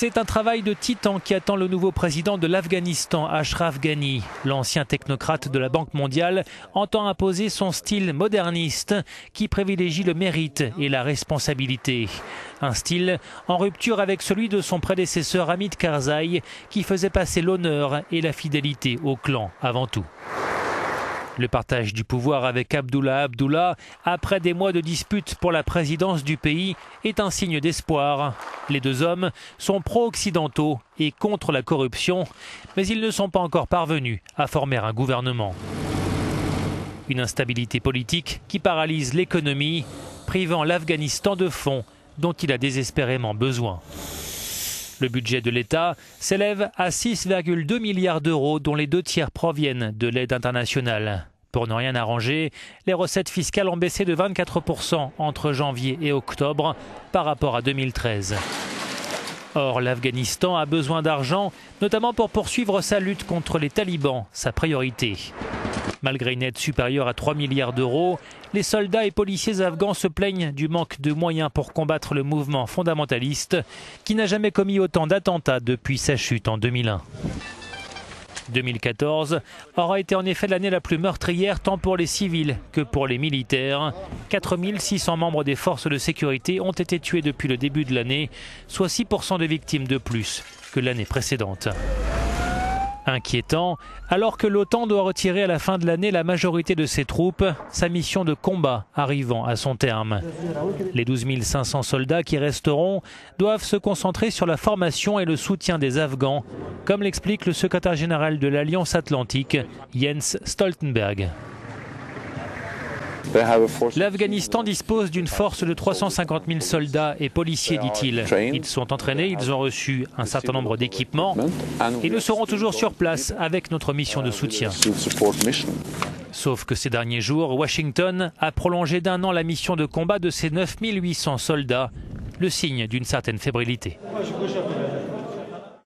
C'est un travail de titan qui attend le nouveau président de l'Afghanistan, Ashraf Ghani. L'ancien technocrate de la Banque mondiale entend imposer son style moderniste qui privilégie le mérite et la responsabilité. Un style en rupture avec celui de son prédécesseur Hamid Karzai qui faisait passer l'honneur et la fidélité au clan avant tout. Le partage du pouvoir avec Abdullah Abdullah, après des mois de disputes pour la présidence du pays, est un signe d'espoir. Les deux hommes sont pro-occidentaux et contre la corruption, mais ils ne sont pas encore parvenus à former un gouvernement. Une instabilité politique qui paralyse l'économie, privant l'Afghanistan de fonds dont il a désespérément besoin. Le budget de l'État s'élève à 6,2 milliards d'euros, dont les 2/3 proviennent de l'aide internationale. Pour ne rien arranger, les recettes fiscales ont baissé de 24% entre janvier et octobre par rapport à 2013. Or, l'Afghanistan a besoin d'argent, notamment pour poursuivre sa lutte contre les talibans, sa priorité. Malgré une aide supérieure à 3 milliards d'euros, les soldats et policiers afghans se plaignent du manque de moyens pour combattre le mouvement fondamentaliste qui n'a jamais commis autant d'attentats depuis sa chute en 2001. 2014 aura été en effet l'année la plus meurtrière tant pour les civils que pour les militaires. 4600 membres des forces de sécurité ont été tués depuis le début de l'année, soit 6% de victimes de plus que l'année précédente. Inquiétant, alors que l'OTAN doit retirer à la fin de l'année la majorité de ses troupes, sa mission de combat arrivant à son terme. Les 12 500 soldats qui resteront doivent se concentrer sur la formation et le soutien des Afghans, comme l'explique le secrétaire général de l'Alliance Atlantique, Jens Stoltenberg. L'Afghanistan dispose d'une force de 350 000 soldats et policiers, dit-il. Ils sont entraînés, ils ont reçu un certain nombre d'équipements et nous serons toujours sur place avec notre mission de soutien. Sauf que ces derniers jours, Washington a prolongé d'1 an la mission de combat de ses 9 800 soldats, le signe d'une certaine fébrilité.